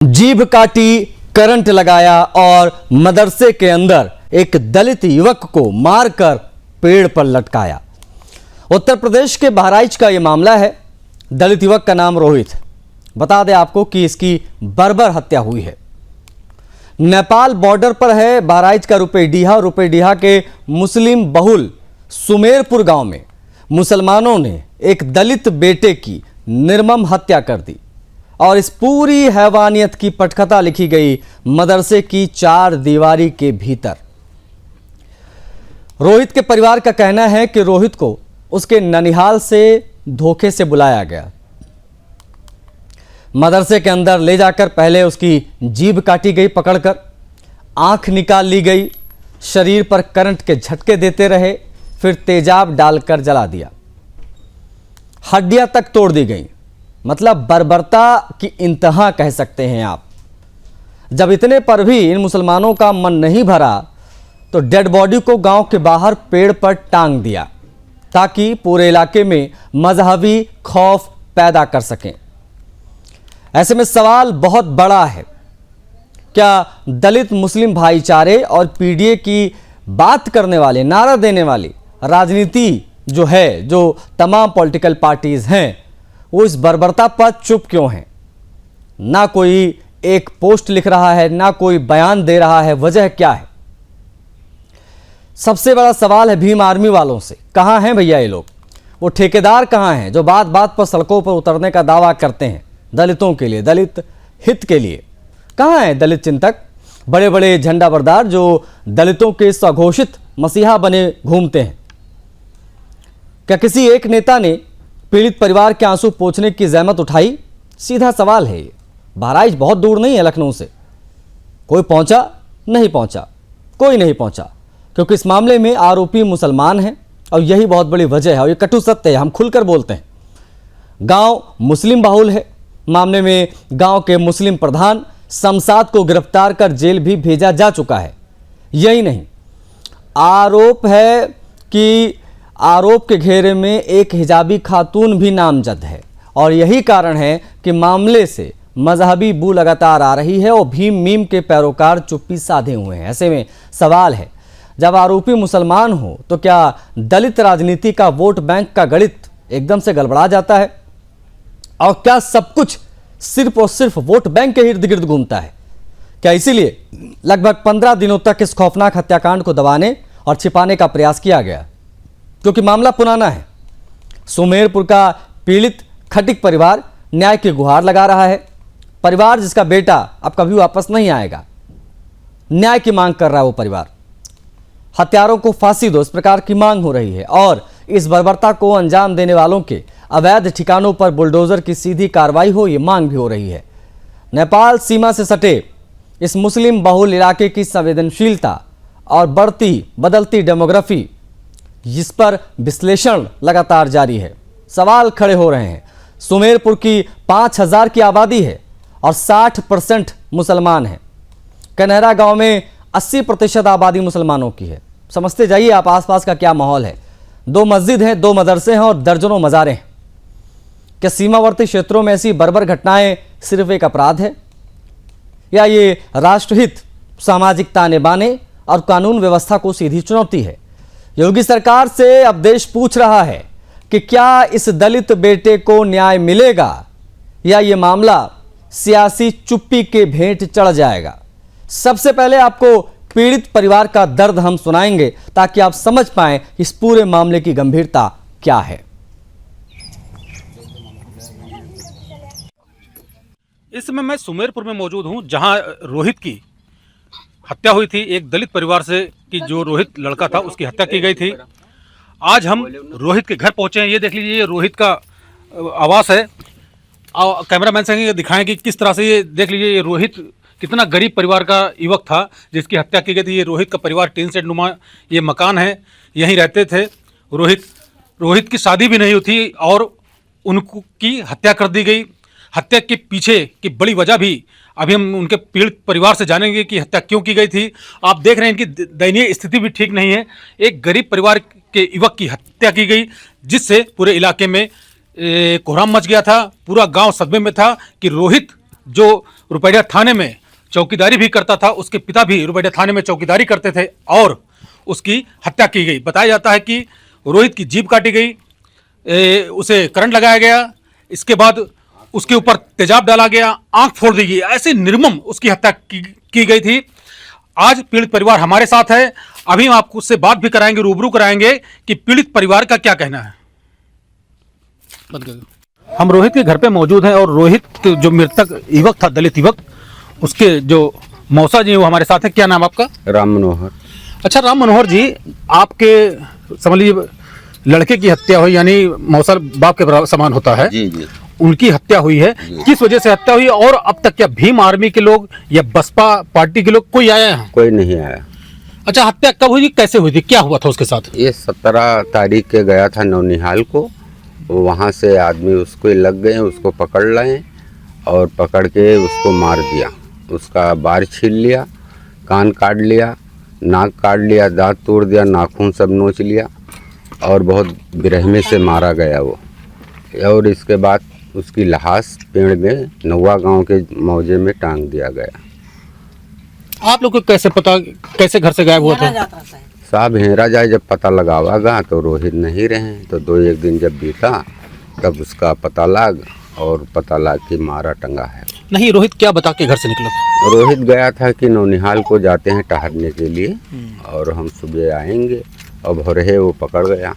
जीभ काटी, करंट लगाया और मदरसे के अंदर एक दलित युवक को मारकर पेड़ पर लटकाया। उत्तर प्रदेश के बहराइच का यह मामला है। दलित युवक का नाम रोहित। बता दें आपको कि इसकी बर्बर हत्या हुई है। नेपाल बॉर्डर पर है बहराइच का रुपईडीहा के मुस्लिम बहुल सुमेरपुर गांव में मुसलमानों ने एक दलित बेटे की निर्मम हत्या कर दी और इस पूरी हैवानियत की पटकथा लिखी गई मदरसे की चार दीवारी के भीतर। रोहित के परिवार का कहना है कि रोहित को उसके ननिहाल से धोखे से बुलाया गया। मदरसे के अंदर ले जाकर पहले उसकी जीभ काटी गई पकड़कर, आंख निकाल ली गई, शरीर पर करंट के झटके देते रहे, फिर तेजाब डालकर जला दिया, हड्डियां तक तोड़ दी गई। मतलब बर्बरता की इंतहा कह सकते हैं आप। जब इतने पर भी इन मुसलमानों का मन नहीं भरा तो डेड बॉडी को गांव के बाहर पेड़ पर टांग दिया ताकि पूरे इलाके में मजहबी खौफ पैदा कर सकें। ऐसे में सवाल बहुत बड़ा है, क्या दलित मुस्लिम भाईचारे और पीडीए की बात करने वाले, नारा देने वाली राजनीति जो है, जो तमाम पॉलिटिकल पार्टीज हैं, वो इस बर्बरता पर चुप क्यों हैं? ना कोई एक पोस्ट लिख रहा है, ना कोई बयान दे रहा है। वजह क्या है? सबसे बड़ा सवाल है भीम आर्मी वालों से, कहां हैं भैया ये लोग? वो ठेकेदार कहां हैं जो बात बात पर सड़कों पर उतरने का दावा करते हैं दलितों के लिए, दलित हित के लिए? कहां हैं दलित चिंतक, बड़े बड़े झंडा बरदार जो दलितों के स्वघोषित मसीहा बने घूमते हैं? क्या किसी एक नेता ने पीड़ित परिवार के आंसू पोंछने की जहमत उठाई? सीधा सवाल है ये। बहराइच बहुत दूर नहीं है लखनऊ से। कोई पहुंचा? नहीं पहुंचा, कोई नहीं पहुंचा, क्योंकि इस मामले में आरोपी मुसलमान हैं और यही बहुत बड़ी वजह है और ये कटु सत्य है, हम खुलकर बोलते हैं। गांव मुस्लिम बहुल है। मामले में गांव के मुस्लिम प्रधान शमशाद को गिरफ्तार कर जेल भी भेजा जा चुका है। यही नहीं, आरोप है कि आरोप के घेरे में एक हिजाबी खातून भी नामजद है और यही कारण है कि मामले से मजहबी बू लगातार आ रही है और भीम मीम के पैरोकार चुप्पी साधे हुए हैं। ऐसे में सवाल है, जब आरोपी मुसलमान हो तो क्या दलित राजनीति का वोट बैंक का गणित एकदम से गड़बड़ा जाता है? और क्या सब कुछ सिर्फ और सिर्फ वोट बैंक के इर्द गिर्द घूमता है? क्या इसीलिए लगभग 15 दिनों तक इस खौफनाक हत्याकांड को दबाने और छिपाने का प्रयास किया गया? क्योंकि मामला पुराना है। सुमेरपुर का पीड़ित खटिक परिवार न्याय की गुहार लगा रहा है। परिवार जिसका बेटा अब कभी वापस नहीं आएगा, न्याय की मांग कर रहा है वो परिवार। हत्यारों को फांसी दो, इस प्रकार की मांग हो रही है और इस बर्बरता को अंजाम देने वालों के अवैध ठिकानों पर बुलडोजर की सीधी कार्रवाई हो, ये मांग भी हो रही है। नेपाल सीमा से सटे इस मुस्लिम बहुल इलाके की संवेदनशीलता और बढ़ती बदलती डेमोग्राफी, जिस पर विश्लेषण लगातार जारी है, सवाल खड़े हो रहे हैं। सुमेरपुर की 5000 की आबादी है और 60% मुसलमान हैं। कन्हरा गांव में 80% आबादी मुसलमानों की है। समझते जाइए आप आसपास का क्या माहौल है। 2 मस्जिद हैं, 2 मदरसे हैं और दर्जनों मज़ारें हैं। क्या सीमावर्ती क्षेत्रों में ऐसी बर्बर घटनाएं सिर्फ एक अपराध है, या ये राष्ट्रहित, सामाजिक ताने बाने और कानून व्यवस्था को सीधी चुनौती है? योगी सरकार से अब देश पूछ रहा है कि क्या इस दलित बेटे को न्याय मिलेगा या ये मामला सियासी चुप्पी के भेंट चढ़ जाएगा? सबसे पहले आपको पीड़ित परिवार का दर्द हम सुनाएंगे ताकि आप समझ पाएं इस पूरे मामले की गंभीरता क्या है। इस समय मैं सुमेरपुर में मौजूद हूं, जहां रोहित की हत्या हुई थी। एक दलित परिवार से कि जो रोहित लड़का था उसकी हत्या की गई थी। आज हम रोहित के घर पहुंचे हैं। ये देख लीजिए, ये रोहित का आवास है। कैमरामैन से दिखाएं कि किस तरह से, ये देख लीजिए, ये रोहित कितना गरीब परिवार का युवक था जिसकी हत्या की गई थी। ये रोहित का परिवार टीन शेड नुमा ये मकान है, यहीं रहते थे। रोहित की शादी भी नहीं हुई थी और उनकी हत्या कर दी गई। हत्या के पीछे की बड़ी वजह भी अभी हम उनके पीड़ित परिवार से जानेंगे कि हत्या क्यों की गई थी। आप देख रहे हैं इनकी दयनीय स्थिति भी ठीक नहीं है। एक गरीब परिवार के युवक की हत्या की गई, जिससे पूरे इलाके में कोहराम मच गया था। पूरा गांव सदमे में था कि रोहित जो रुपैया थाने में चौकीदारी भी करता था, उसके पिता भी रुपैया थाने में चौकीदारी करते थे और उसकी हत्या की गई। बताया जाता है कि रोहित की जीभ काटी गई, उसे करंट लगाया गया, इसके बाद उसके ऊपर तेजाब डाला गया, आंख फोड़ दी गई, ऐसे निर्मम उसकी हत्या की गई थी। आज पीड़ित परिवार हमारे साथ है, अभी हम आपको उससे बात भी कराएंगे, रूबरू कराएंगे कि पीड़ित परिवार का क्या कहना है। हम रोहित के घर पे मौजूद हैं और रोहित जो मृतक युवक था, दलित युवक, उसके जो मौसा जी वो हमारे साथ है। क्या नाम आपका? राम मनोहर। अच्छा राम मनोहर जी, आपके समझ लीजिए लड़के की हत्या हुई, यानी मौसा बाप के बराबर समान होता है, जी जी। उनकी हत्या हुई है। किस वजह से हत्या हुई और अब तक क्या भीम आर्मी के लोग या बसपा पार्टी के लोग कोई आया है? कोई नहीं आया। अच्छा, हत्या कब हुई, कैसे हुई थी, क्या हुआ था उसके साथ? ये 17 तारीख के गया था नौनिहाल को, वहाँ से आदमी उसको लग गए, उसको पकड़ लाए और पकड़ के उसको मार दिया। उसका बार छील लिया, कान काट लिया, नाक काट लिया, दांत तोड़ दिया, नाखून सब नोच लिया और बहुत बेरहमी से मारा गया वो। और इसके बाद उसकी लाश पेड़ में नौवा गांव के मौजे में टांग दिया गया। आप लोग को कैसे पता, कैसे घर से गायब हुआ था? साहब हेरा जाए जब पता लगावागा तो रोहित नहीं रहे, तो 2-1 दिन जब बीता तब उसका पता लग और पता लग कि मारा टंगा है। नहीं, रोहित क्या बता के घर से निकला था? रोहित गया था कि नौनिहाल को जाते हैं टहलने के लिए और हम सुबह आएंगे, और भोरे वो पकड़ गया।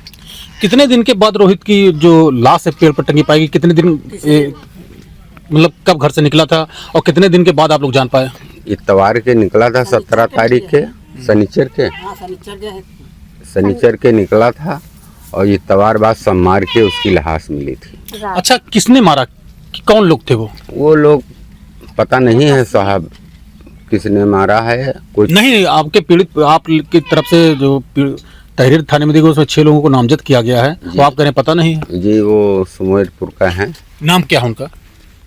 कितने दिन के बाद रोहित की जो लाश है पेड़ पर टंगी पाएगी? कितने दिन मतलब कब घर से निकला था और कितने दिन के बाद आप लोग जान पाए? इतवार के निकला था, 17 तारीख के, शनिचर के निकला था और इतवार बाद सोमवार के उसकी लाश मिली थी। अच्छा, किसने मारा, कौन लोग थे वो लोग पता नहीं है साहब, किसने मारा है कुछ नहीं। आपके पीड़ित, आप की तरफ से जो तहरीर थाने में देखो उसमें 6 लोगों को नामजद किया गया है, वो आप कह रहे हैं पता नहीं है? जी, वो सुमेरपुर का है। नाम क्या है उनका?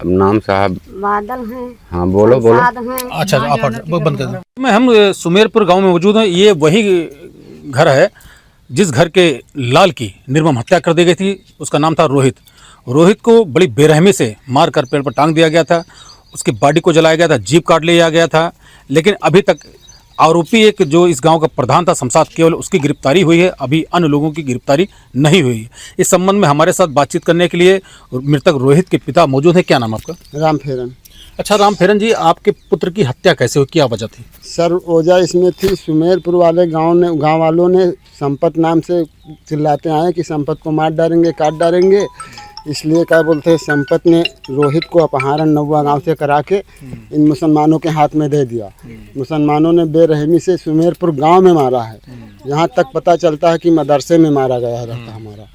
अब नाम साहब बादल हैं। हाँ, बोलो बोलो। अच्छा, आप बंद कर दो। मैं हम सुमेरपुर गांव में मौजूद हैं। ये वही घर है जिस घर के लाल की निर्मम हत्या कर दी गई थी। उसका नाम था रोहित। रोहित को बड़ी बेरहमी से मार कर पेड़ पर टांग दिया गया था, उसकी बॉडी को जलाया गया था, जीभ काट लिया गया था। लेकिन अभी तक आरोपी एक जो इस गांव का प्रधान था शमशाद, केवल उसकी गिरफ्तारी हुई है, अभी अन्य लोगों की गिरफ्तारी नहीं हुई है। इस संबंध में हमारे साथ बातचीत करने के लिए मृतक रोहित के पिता मौजूद हैं। क्या नाम आपका? राम फेरन। अच्छा राम फेरन जी, आपके पुत्र की हत्या कैसे हुई, क्या वजह थी? सर, वजह इसमें थी, सुमेरपुर वाले गांव वालों ने संपत नाम से चिल्लाते आए कि संपत को मार डालेंगे, काट डालेंगे। इसलिए क्या बोलते हैं, संपत ने रोहित को अपहरण नौवा गांव से करा के इन मुसलमानों के हाथ में दे दिया। मुसलमानों ने बेरहमी से सुमेरपुर गांव में मारा है। यहाँ तक पता चलता है कि मदरसे में मारा गया रहता हमारा।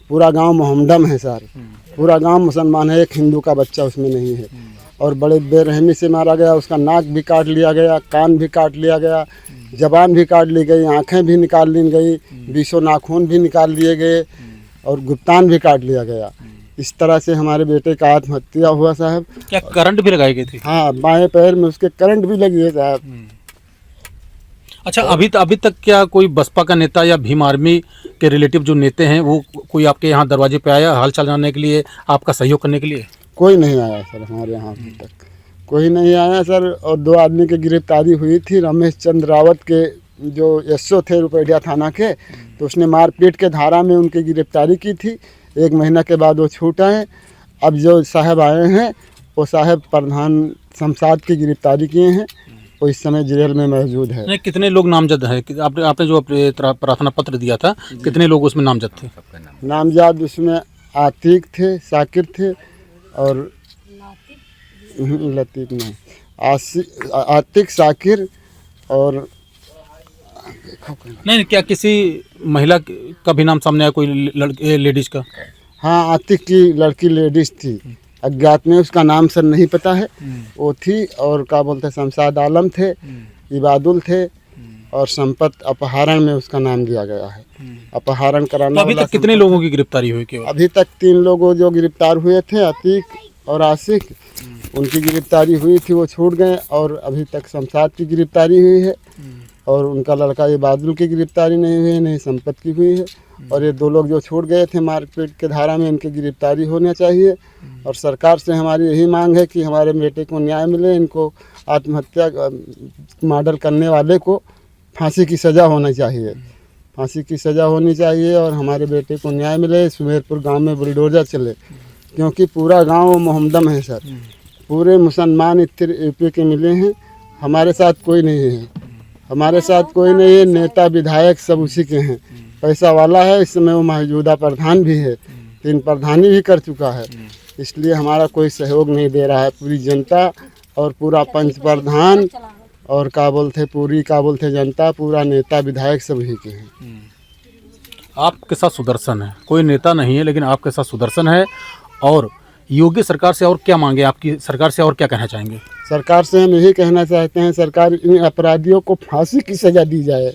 पूरा गांव मोहम्मदम है सर, पूरा गांव मुसलमान है, एक हिंदू का बच्चा उसमें नहीं है। और बड़े बेरहमी से मारा गया। उसका नाक भी काट लिया गया, कान भी काट लिया गया, जबान भी काट ली गई, आँखें भी निकाल ली गई, 20 नाखून भी निकाल लिए गए और गुप्तान भी काट लिया गया। इस तरह से हमारे बेटे का आत्महत्या हुआ साहब। क्या करंट भी लगाई गई थी? हाँ, बाएं पैर में उसके करंट भी लगी है साहब। अच्छा, अभी तक क्या कोई बसपा का नेता या भीम आर्मी के रिलेटिव जो नेता हैं वो कोई आपके यहाँ दरवाजे पे आया हाल चाल जानने के लिए, आपका सहयोग करने के लिए? कोई नहीं आया सर, हमारे यहाँ अभी तक कोई नहीं आया सर। और 2 आदमी की गिरफ्तारी हुई थी। रमेश चंद्र रावत के जो एसओ थे रुपैया थाना के, तो उसने मारपीट के धारा में उनकी गिरफ्तारी की थी। 1 महीना के बाद वो छूटा है। अब जो साहब आए हैं वो साहब प्रधान शमशाद की गिरफ्तारी किए हैं, वो इस समय जेल में मौजूद है। नहीं, कितने लोग नामजद हैं? आपने जो प्रार्थना पत्र दिया था, कितने लोग उसमें नामजद थे? नामजद उसमें आतिक थे, साकिर थे और लतीफ़ नहीं, आतिक, साकिर और नहीं, क्या किसी महिला का भी नाम सामने आया, कोई लेडीज का? हाँ, आतिक की लड़की लेडीज थी, अज्ञात में, उसका नाम सर नहीं पता है, वो थी। और क्या बोलते हैं, शमशाद आलम थे, इबादुल थे और संपत अपहरण में उसका नाम दिया गया है। अपहरण कराना। तो अभी तक कितने लोगों की गिरफ्तारी हुई केवल? अभी तक 3 लोग जो गिरफ्तार हुए थे, अतीक और आशिक, उनकी गिरफ्तारी हुई थी, वो छूट गए। और अभी तक शमशाद की गिरफ्तारी हुई है और उनका लड़का ये बादल की गिरफ्तारी नहीं हुई है, नहीं संपत की हुई है। और ये 2 लोग जो छूट गए थे मारपीट के धारा में, इनकी गिरफ्तारी होना चाहिए। और सरकार से हमारी यही मांग है कि हमारे बेटे को न्याय मिले, इनको आत्महत्या मर्डर करने वाले को फांसी की सज़ा होनी चाहिए, फांसी की सज़ा होनी चाहिए। और हमारे बेटे को न्याय मिले, सुमेरपुर गांव में बुलडोज़र चले, क्योंकि पूरा गांव मोहम्मदम है सर, पूरे मुसलमान इतने यूपी के मिले हैं, हमारे साथ कोई नहीं है, हमारे साथ कोई नहीं है। नेता विधायक सब उसी के हैं, पैसा वाला है। इस समय वो मौजूदा प्रधान भी है, 3 प्रधानी भी कर चुका है, इसलिए हमारा कोई सहयोग नहीं दे रहा है। पूरी जनता और पूरा पंच प्रधान और क्या बोलते जनता, पूरा नेता विधायक सब ही के हैं। आपके साथ सुदर्शन है, कोई नेता नहीं है लेकिन आपके साथ सुदर्शन है। और योगी सरकार से और क्या मांगे, आपकी सरकार से और क्या कहना चाहेंगे? सरकार से हम यही कहना चाहते हैं, सरकार इन अपराधियों को फांसी की सज़ा दी जाए,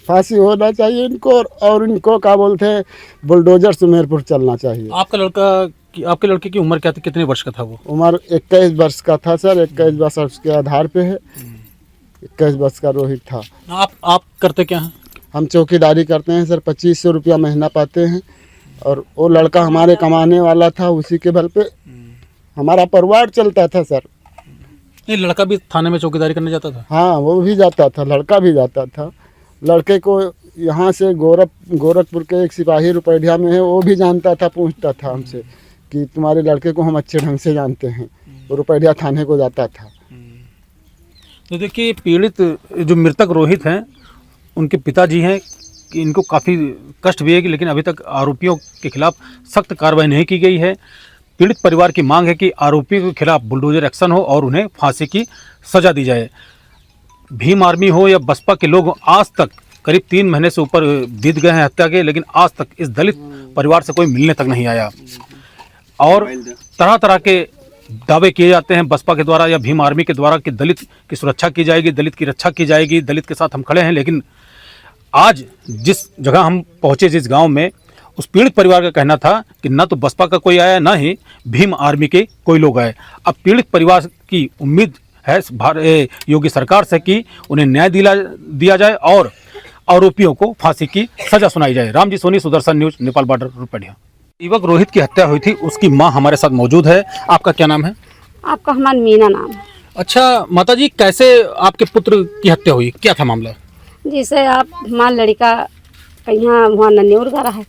फांसी होना चाहिए इनको। और इनको क्या बोलते हैं बुलडोजर सुमेरपुर चलना चाहिए। आपके लड़के की उम्र क्या थी, कितने वर्ष का था वो? उम्र 21 वर्ष का था सर, 21 वर्ष के आधार पे है, 21 वर्ष का रोहित था। आप करते क्या हैं? हम चौकीदारी करते हैं सर, 2500 रुपया महीना पाते हैं। और वो लड़का हमारे कमाने वाला था, उसी के बल पे हमारा परिवार चलता था सर। ये लड़का भी थाने में चौकीदारी करने जाता था? हाँ, वो भी जाता था, लड़का भी जाता था। लड़के को यहाँ से गोरखपुर के एक सिपाही रुपैया में है, वो भी जानता था, पूछता था हमसे कि तुम्हारे लड़के को हम अच्छे ढंग से जानते हैं। वो रुपैया थाने को जाता था। तो देखिए, पीड़ित जो मृतक रोहित हैं, उनके पिताजी हैं कि इनको काफ़ी कष्ट भी है कि लेकिन अभी तक आरोपियों के खिलाफ सख्त कार्रवाई नहीं की गई है। पीड़ित परिवार की मांग है कि आरोपियों के खिलाफ बुलडोजर एक्शन हो और उन्हें फांसी की सज़ा दी जाए। भीम आर्मी हो या बसपा के लोग, आज तक करीब 3 महीने से ऊपर बीत गए हैं हत्या के, लेकिन आज तक इस दलित परिवार से कोई मिलने तक नहीं आया। और तरह तरह के दावे किए जाते हैं बसपा के द्वारा या भीम आर्मी के द्वारा कि दलित की सुरक्षा की जाएगी, दलित की रक्षा की जाएगी, दलित के साथ हम खड़े हैं। लेकिन आज जिस जगह हम पहुंचे, जिस गांव में, उस पीड़ित परिवार का कहना था कि न तो बसपा का कोई आया, न ही भीम आर्मी के कोई लोग आए। अब पीड़ित परिवार की उम्मीद है योगी सरकार से कि उन्हें न्याय दिया जाए और आरोपियों को फांसी की सजा सुनाई जाए। Ramji Soni, Sudarshan news, Nepal border, Rupaidiya. युवक रोहित की हत्या हुई थी, उसकी मां हमारे साथ मौजूद है। आपका क्या नाम है? आपका हमारा मीना नाम है। अच्छा माता जी, कैसे आपके पुत्र की हत्या हुई, क्या था मामला? जैसे आप हमारा लड़का कहीं वहाँ नन्यूर का है,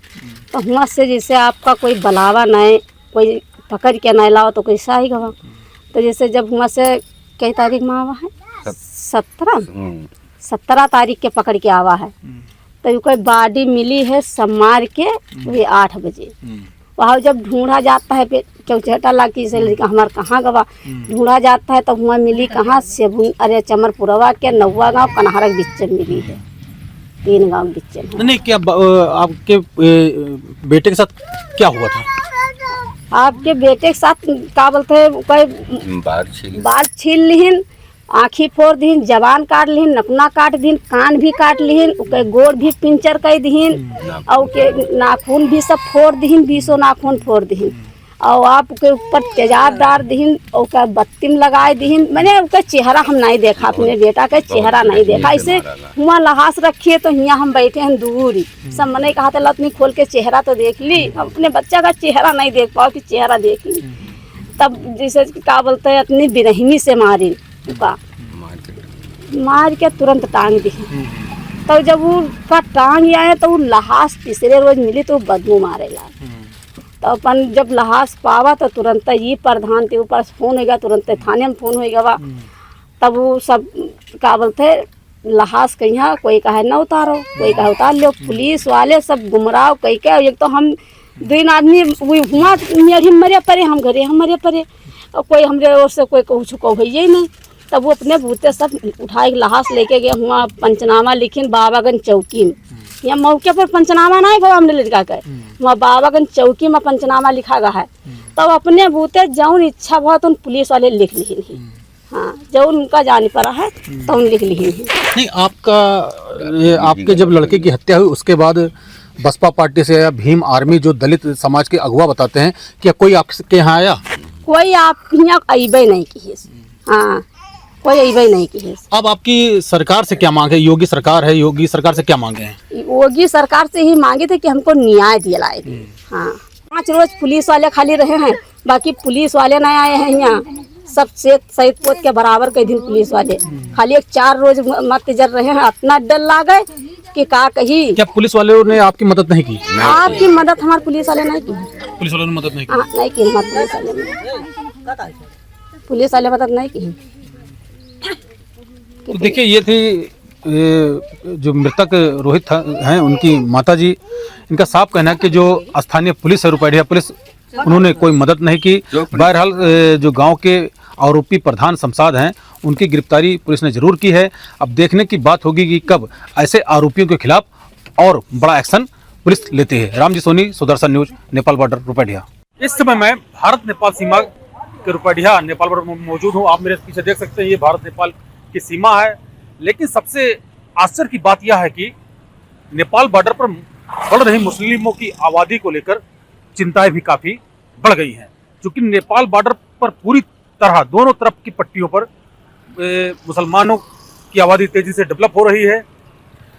तो वहाँ से जैसे आपका कोई बलावा नहीं, कोई पकड़ के नहीं लाओ तो कैसा ही गवा। तो जैसे जब वहाँ से कई तारीख में आवा है, 17 तारीख के पकड़ के आवा है, तो कोई बॉडी मिली है समार के वही 8 बजे। वहाँ जब ढूंढा जाता है, चौचहटा लागी से लड़का हमारे कहाँ गवा, ढूंढा जाता है तो वहाँ मिली कहाँ से, अरे चमरपुरवा के 9वां गाँव कन्हारक बीच में मिली है, 3 गाँव बीच में। नहीं, क्या आपके बेटे के साथ क्या हुआ था? आपके बेटे के साथ क्या बोलते हैं, कोई बाल छील लिहिन, आँखी फोड़ दीन, जबान काट लिहिन, नकना काट दीन, कान भी काट लिहिन, उके गोड़ भी पिंचर कर दीन, और के नाखून भी सब फोड़ दीन, 20 नाखून फोड़ दीन, और आप के ऊपर तेजाब डाल दीन, और का बत्ती में लगाए दीन। मैंने उसका चेहरा हम नहीं देखा, अपने बेटा का चेहरा नहीं देखा। ऐसे हुआ लहास रखिए तो यहाँ हम बैठे हैं दूरी, सब मैंने कहा था लतनी खोल के चेहरा तो देख ली, अपने बच्चा का चेहरा नहीं देख पाओ कि चेहरा देख ली। तब जैसे क्या बोलते हैं, अपनी बिरहमी से मारी, मार के तुरंत टांग दी। तो जब वो का टांग आए तो वो लहास तीसरे रोज मिली तो बदबू मारेला। तो अपन जब लहास पावा तो तुरंत ये प्रधान के ऊपर फोन हो गया, तुरंत थाने में फोन हो गया। तब वो सब क्या बोलते लहास कहीं कोई कहे न उतारो, कोई कहे उतार लो, पुलिस वाले सब गुमराह कही के। एक तो हम 2 आदमी हुआ मरे परे, हम घरे हम मरे परे, और कोई हमारे ओर से कोई कुछ को भैया ही नहीं। तब वो अपने बूते सब उठाए लहास लेके गए, हुआ पंचनामा लिखिन बाबागंज चौकी में। यहाँ मौके पर पंचनामा नहीं गवा हमने लड़का के, वहाँ बाबागंज चौकी में पंचनामा लिखा गया है। तब अपने बूते जौन इच्छा हुआ तो पुलिस वाले लिख ली। हाँ, जौन उनका जाने पड़ा है तो उन लिख ली। नहीं, आपके जब लड़के की हत्या हुई उसके बाद बसपा पार्टी से या भीम आर्मी, जो दलित समाज के अगुवा बताते हैं, क्या कोई आपके यहाँ आया? कोई आप यहाँ अबे नहीं की। हाँ, कोई अइबे नहीं की है। अब आपकी सरकार से क्या मांग है? योगी सरकार है, योगी सरकार से क्या मांगे हैं? योगी सरकार से ही मांगे थे कि हमको न्याय दिलाए थे। हाँ, 5 रोज पुलिस वाले खाली रहे हैं, बाकी पुलिस वाले नहीं आए हैं यहाँ। सब शहीद पोत के बराबर कई दिन पुलिस वाले खाली 4 रोज मत जर रहे हैं। इतना डर लागे कि का कही। क्या पुलिस वालों ने आपकी मदद नहीं की? आपकी मदद हमारे पुलिस वाले नहीं की। पुलिस वालों ने मदद नहीं की? हाँ, नहीं की हमारे पुलिस वाले मदद नहीं की। तो देखिए, ये थी जो मृतक रोहित हैं उनकी माताजी। इनका साफ कहना है कि जो स्थानीय पुलिस है, रुपैडिया पुलिस, उन्होंने कोई मदद नहीं की। बहरहाल जो गांव के आरोपी प्रधान शमशाद हैं उनकी गिरफ्तारी पुलिस ने जरूर की है। अब देखने की बात होगी कि कब ऐसे आरोपियों के खिलाफ और बड़ा एक्शन पुलिस लेती है। Ramji Soni, Sudarshan news, Nepal border, Rupaidiya. इस समय मैं भारत नेपाल सीमा के रुपैडिया नेपाल बॉर्डर में मौजूद हूँ। आप मेरे पीछे देख सकते हैं, ये भारत नेपाल की सीमा है। लेकिन सबसे आश्चर्य की बात यह है कि नेपाल बॉर्डर पर बढ़ रही मुस्लिमों की आबादी को लेकर चिंताएं भी काफी बढ़ गई हैं, क्योंकि नेपाल बॉर्डर पर पूरी तरह दोनों तरफ की पट्टियों पर मुसलमानों की आबादी तेजी से डेवलप हो रही है।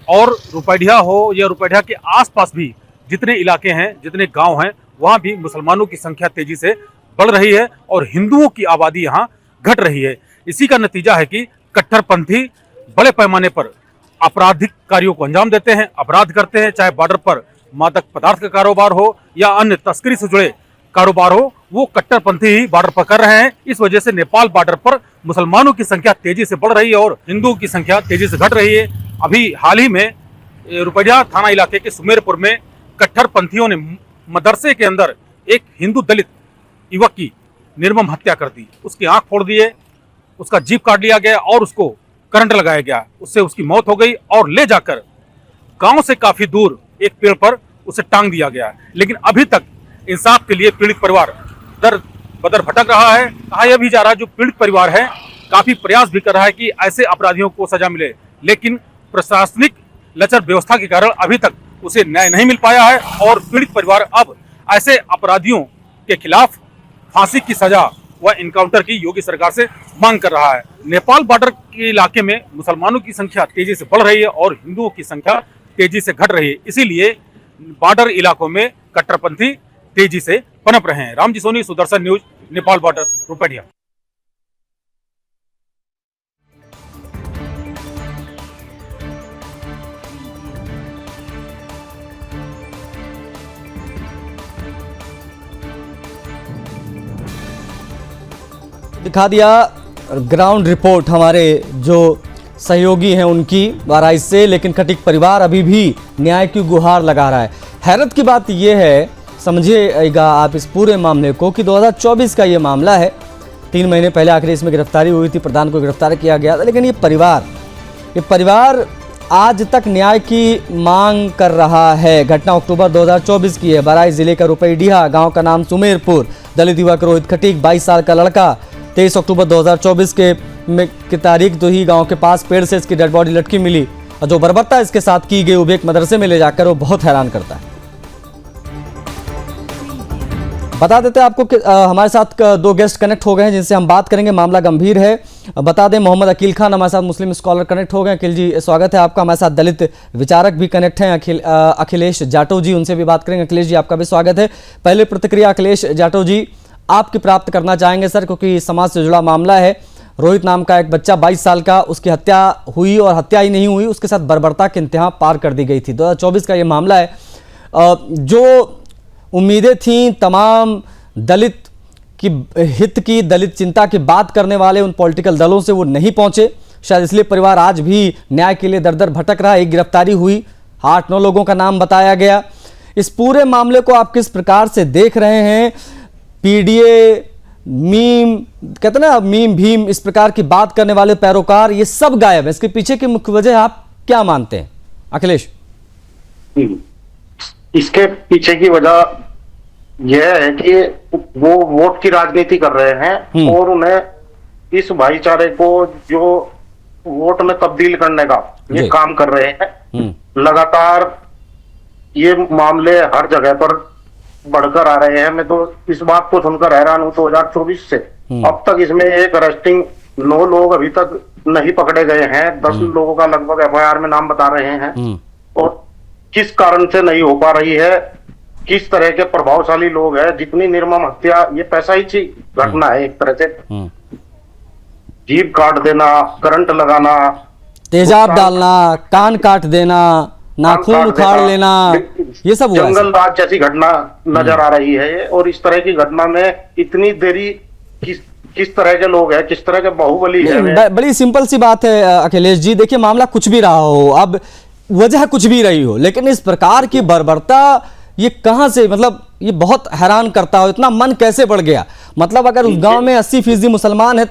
और रुपैडिया हो या रुपैडिया के आसपास भी जितने इलाके हैं, जितने गांव हैं, वहां भी मुसलमानों की संख्या तेजी से बढ़ रही है और हिंदुओं की आबादी यहां घट रही है। इसी का नतीजा है कि कट्टरपंथी बड़े पैमाने पर आपराधिक कार्यों को अंजाम देते हैं, अपराध करते हैं। चाहे बॉर्डर पर मादक पदार्थ का कारोबार हो या अन्य तस्करी से जुड़े कारोबार हो, वो कट्टरपंथी ही बॉर्डर पर कर रहे हैं। इस वजह से नेपाल बॉर्डर पर मुसलमानों की संख्या तेजी से बढ़ रही है और हिंदुओं की संख्या तेजी से घट रही है। अभी हाल ही में रुपैडिया थाना इलाके के सुमेरपुर में कट्टरपंथियों ने मदरसे के अंदर एक हिंदू दलित युवक की निर्मम हत्या कर दी। उसकी आंख फोड़ दिए, उसका जीभ काट लिया गया और उसको करंट लगाया गया। उससे उसकी मौत हो गई और ले जाकर गांव से काफी दूर एक पेड़ पर उसे टांग दिया गया। लेकिन अभी तक इंसाफ के लिए पीड़ित परिवार दर बदर भटक रहा है। कहा यह भी जा रहा है, जो पीड़ित परिवार है काफी प्रयास भी कर रहा है कि ऐसे अपराधियों को सजा मिले, लेकिन प्रशासनिक लचर व्यवस्था के कारण अभी तक उसे न्याय नहीं मिल पाया है। और पीड़ित परिवार अब ऐसे अपराधियों के खिलाफ फांसी की सजा व इनकाउंटर की योगी सरकार से मांग कर रहा है। नेपाल बॉर्डर के इलाके में मुसलमानों की संख्या तेजी से बढ़ रही है और हिंदुओं की संख्या तेजी से घट रही है। इसीलिए बॉर्डर इलाकों में कट्टरपंथी तेजी से पनप रहे हैं। Ramji Soni, Sudarshan news, Nepal border, Rupaidiya. दिखा दिया ग्राउंड रिपोर्ट हमारे जो सहयोगी हैं उनकी बाराई से, लेकिन खटीक परिवार अभी भी न्याय की गुहार लगा रहा है। हैरत की बात यह है, समझिएगा आप इस पूरे मामले को, कि 2024 का ये मामला है। 3 महीने पहले आखिर इसमें गिरफ्तारी हुई थी, प्रधान को गिरफ्तार किया गया था। लेकिन ये परिवार आज तक न्याय की मांग कर रहा है। घटना अक्टूबर 2024 की है। बाराई जिले का रुपैडिया गांव का नाम सुमेरपुर। दलित युवक रोहित खटीक 22 साल का लड़का 23 अक्टूबर 2024 की तारीख तो ही गांव के पास पेड़ से इसकी डेड बॉडी लटकी मिली और जो बर्बरता इसके साथ की गई वो भी एक मदरसे में ले जाकर वो बहुत हैरान करता है। बता देते हैं आपको कि हमारे साथ 2 गेस्ट कनेक्ट हो गए हैं जिनसे हम बात करेंगे। मामला गंभीर है। बता दें, मोहम्मद अकील खान हमारे साथ मुस्लिम स्कॉलर कनेक्ट हो गए। अकील जी, स्वागत है आपका। हमारे साथ दलित विचारक भी कनेक्ट हैं, अखिलेश जाटव जी, उनसे भी बात करेंगे। अखिलेश जी, आपका भी स्वागत है। पहले प्रतिक्रिया अखिलेश जाटव जी आपकी प्राप्त करना चाहेंगे सर, क्योंकि समाज से जुड़ा मामला है। रोहित नाम का एक बच्चा 22 साल का, उसकी हत्या हुई और हत्या ही नहीं हुई, उसके साथ बर्बरता की इंतहा पार कर दी गई थी। 2024 का ये मामला है। जो उम्मीदें थीं तमाम दलित की हित की, दलित चिंता की बात करने वाले उन पॉलिटिकल दलों से वो नहीं पहुंचे। शायद इसलिए परिवार आज भी न्याय के लिए दर दर भटक रहा है। एक गिरफ्तारी हुई, 8-9 लोगों का नाम बताया गया। इस पूरे मामले को आप किस प्रकार से देख रहे हैं? पीडीए, मीम, कहते हैं ना मीम भीम, इस प्रकार की बात करने वाले पैरोकार, ये सब गायब है। इसके पीछे की मुख्य वजह आप क्या मानते हैं अखिलेश? इसके पीछे की वजह यह है कि वो वोट की राजनीति कर रहे हैं और उन्हें इस भाईचारे को जो वोट में तब्दील करने का ये काम कर रहे हैं। लगातार ये मामले हर जगह पर बढ़कर आ रहे हैं। मैं तो इस बात को सुनकर हैरान हूं, 2024 से अब तक इसमें एक अरेस्टिंग 9 लोग अभी तक नहीं पकड़े गए हैं। 10 लोगों का लगभग FIR में नाम बता रहे हैं। और किस कारण से नहीं हो पा रही है, किस तरह के प्रभावशाली लोग हैं, जितनी निर्मम हत्या, ये पैसा ही घटना है एक तरह से। जीभ काट देना, करंट लगाना, तेजाब डालना, कान काट देना, नाखून उखाड़ लेना, ये सब हुआ है। जंगल राज जैसी घटना नजर आ रही है ये। और इस तरह की घटना में इतनी देरी, किस तरह के लोग हैं, किस तरह के बाहुबली है। बड़ी सिंपल सी बात है अखिलेश जी, देखिए मामला कुछ भी रहा हो, अब वजह कुछ भी रही हो, लेकिन इस प्रकार की बर्बरता ये कहां से, मतलब ये बहुत हैरान करता हो, इतना मन कैसे बढ़ गया। मतलब अगर उस गांव में 80% मुसलमान है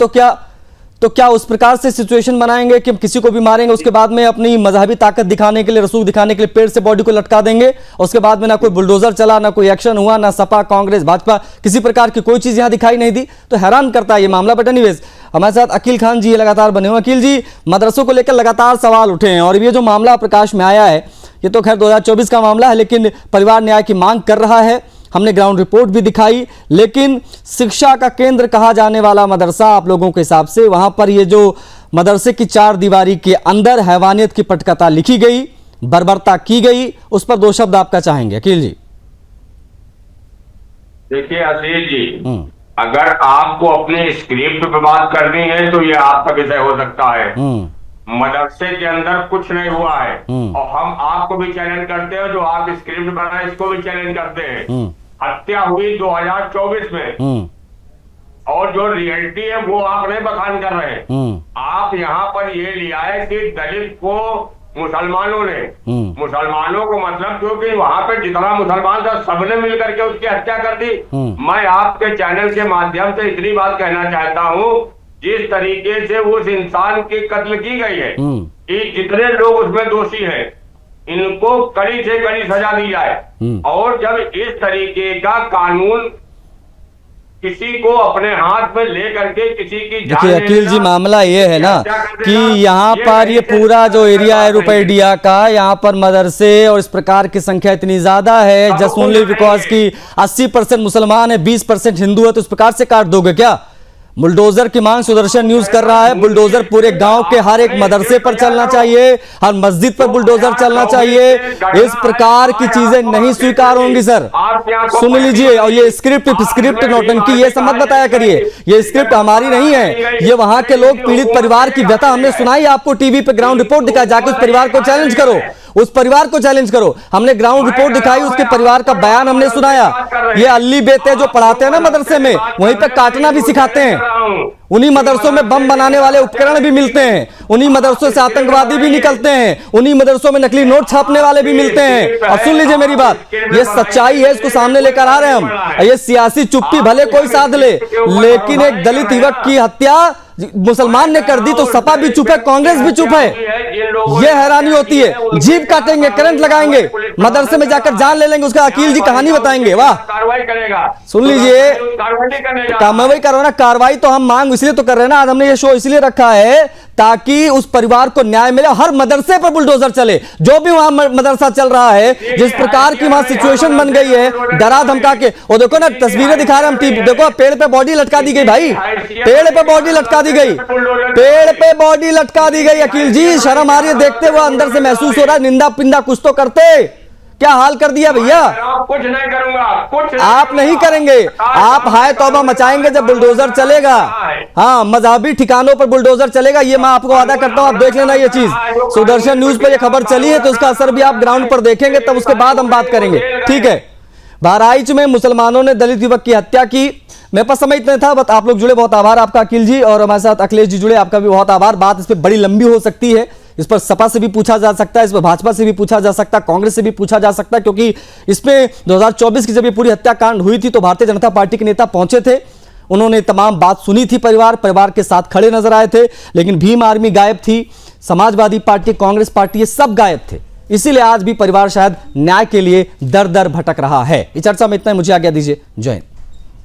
तो क्या उस प्रकार से सिचुएशन बनाएंगे कि हम किसी को भी मारेंगे, उसके बाद में अपनी मजहबी ताकत दिखाने के लिए, रसूख दिखाने के लिए पेड़ से बॉडी को लटका देंगे, उसके बाद में ना कोई बुलडोजर चला, ना कोई एक्शन हुआ, ना सपा, कांग्रेस, भाजपा, किसी प्रकार की कोई चीज यहां दिखाई नहीं दी। तो हैरान करता है ये मामला। बट एनीवेज, हमारे साथ अकील खान जी लगातार बने हुए। अकील जी, मदरसों को लेकर लगातार सवाल उठे हैं और ये जो मामला प्रकाश में आया है, ये तो खैर 2024 का मामला है, लेकिन परिवार न्याय की मांग कर रहा है। हमने ग्राउंड रिपोर्ट भी दिखाई, लेकिन शिक्षा का केंद्र कहा जाने वाला मदरसा, आप लोगों के हिसाब से वहां पर ये जो मदरसे की 4 दीवारी के अंदर हैवानियत की पटकथा लिखी गई, बर्बरता की गई, उस पर 2 शब्द आपका चाहेंगे अकील जी। देखिए आशीष जी, अगर आपको अपने स्क्रिप्ट पे बात करनी है तो ये आपका विषय हो सकता है। मदरसे के अंदर कुछ नहीं हुआ है और हम आपको भी चैलेंज करते हैं, जो आप स्क्रिप्ट बनाए इसको भी चैलेंज करते हैं। हत्या हुई 2024 में और जो रियलिटी है वो आप नहीं बखान कर रहे हैं। आप यहाँ पर ये लिया है कि दलित को मुसलमानों ने, मुसलमानों को मतलब क्योंकि वहां पे जितना मुसलमान था सबने मिलकर के उसकी हत्या कर दी। मैं आपके चैनल के माध्यम से इतनी बात कहना चाहता हूँ, जिस तरीके से उस इंसान की कत्ल की गई है, कि जितने लोग उसमें दोषी हैं इनको कड़ी से कड़ी सजा दी जाए। और जब इस तरीके का कानून किसी को अपने हाथ में ले करके किसी की जान, देखिए अकील जी, मामला ये है ना कि यहाँ पर ये पूरा जो एरिया है रुपैडिया का, यहाँ पर मदरसे और इस प्रकार की संख्या इतनी ज्यादा है, जस्ट ओनली बिकॉज की 80% मुसलमान है, 20% हिंदू है, तो इस प्रकार से काट दोगे क्या? बुलडोजर की मांग सुदर्शन न्यूज कर रहा है। बुलडोजर पूरे गांव के हर एक मदरसे पर चलना चाहिए, हर मस्जिद पर बुलडोजर चलना चाहिए। इस प्रकार की चीजें नहीं स्वीकार होंगी सर, सुन लीजिए। और ये स्क्रिप्ट नौटंकी ये सब मत बताया करिए, ये स्क्रिप्ट हमारी नहीं है, ये वहां के लोग, पीड़ित परिवार की व्यथा हमने सुनाई आपको टीवी पे, ग्राउंड रिपोर्ट दिखाया, जाके उस परिवार को चैलेंज करो, उस परिवार को चैलेंज करो। हमने ग्राउंड रिपोर्ट दिखाई, उसके परिवार का बयान हमने सुनाया। ये अल्ली बेते जो पढ़ाते हैं ना मदरसे में, वहीं पे काटना भी सिखाते हैं। उन्हीं मदरसों में बम बनाने वाले उपकरण भी मिलते हैं, उन्हीं मदरसों से आतंकवादी भी निकलते हैं, उन्हीं मदरसों में नकली नोट छापने वाले भी मिलते हैं। और सुन लीजिए मेरी बात, ये सच्चाई है, इसको सामने लेकर आ रहे हैं हम। ये सियासी चुप्पी भले कोई साध ले, लेकिन एक दलित युवक की हत्या मुसलमान ने कर दी तो सपा भी चुप है, कांग्रेस भी चुप है। ये हैरानी होती है। जीभ काटेंगे, करंट लगाएंगे, मदरसे में जाकर जान ले लेंगे, उसका अकील जी कहानी बताएंगे। वाह, कार्रवाई करेगा, सुन लीजिए, कार्रवाई करो ना। कार्रवाई तो हम मांग इसलिए तो कर रहे हैं ना, आज हमने ये शो इसलिए रखा है ताकि उस परिवार को न्याय मिले। हर मदरसे पर बुलडोजर चले, जो भी वहां मदरसा चल रहा है, जिस प्रकार की वहां सिचुएशन बन गई है, डरा धमका के। और देखो ना, तस्वीरें दिखा रहे हम, देखो पेड़ पे बॉडी लटका दी गई भाई, पेड़ पे बॉडी लटका दी गई, पेड़ पे बॉडी लटका दी गई। अकील जी, शर्म आ रही है देखते हुए, अंदर से महसूस हो रहा है निंदा पिंदा कुछ तो करते। क्या हाल कर दिया भैया। कुछ नहीं करूंगा, कुछ आप नहीं करेंगे, आप हाय तौबा मचाएंगे जब बुलडोजर चलेगा। हाँ, मजहबी ठिकानों पर बुलडोजर चलेगा, ये मैं आपको वादा करता हूं। आप देख लेना ये चीज, सुदर्शन न्यूज पर ये खबर चली है, तो उसका असर भी आप ग्राउंड पर देखेंगे, तब उसके बाद हम बात करेंगे, ठीक है। बहराइच में मुसलमानों ने दलित युवक की हत्या की। मेरे पास समय इतना था, बट आप लोग जुड़े, बहुत आभार आपका अकील जी, और हमारे साथ अखिलेश जी जुड़े, आपका भी बहुत आभार। बात इस पर बड़ी लंबी हो सकती है, इस पर सपा से भी पूछा जा सकता है, इस पर भाजपा से भी पूछा जा सकता है, कांग्रेस से भी पूछा जा सकता है, क्योंकि इसमें 2024 की जब ये पूरी हत्याकांड हुई थी तो भारतीय जनता पार्टी के नेता पहुंचे थे, उन्होंने तमाम बात सुनी थी, परिवार के साथ खड़े नजर आए थे। लेकिन भीम आर्मी गायब थी, समाजवादी पार्टी, कांग्रेस पार्टी, ये सब गायब थे। इसीलिए आज भी परिवार शायद न्याय के लिए दर दर भटक रहा है। इस चर्चा में इतना ही, मुझे आज्ञा दीजिए। जय हिंद।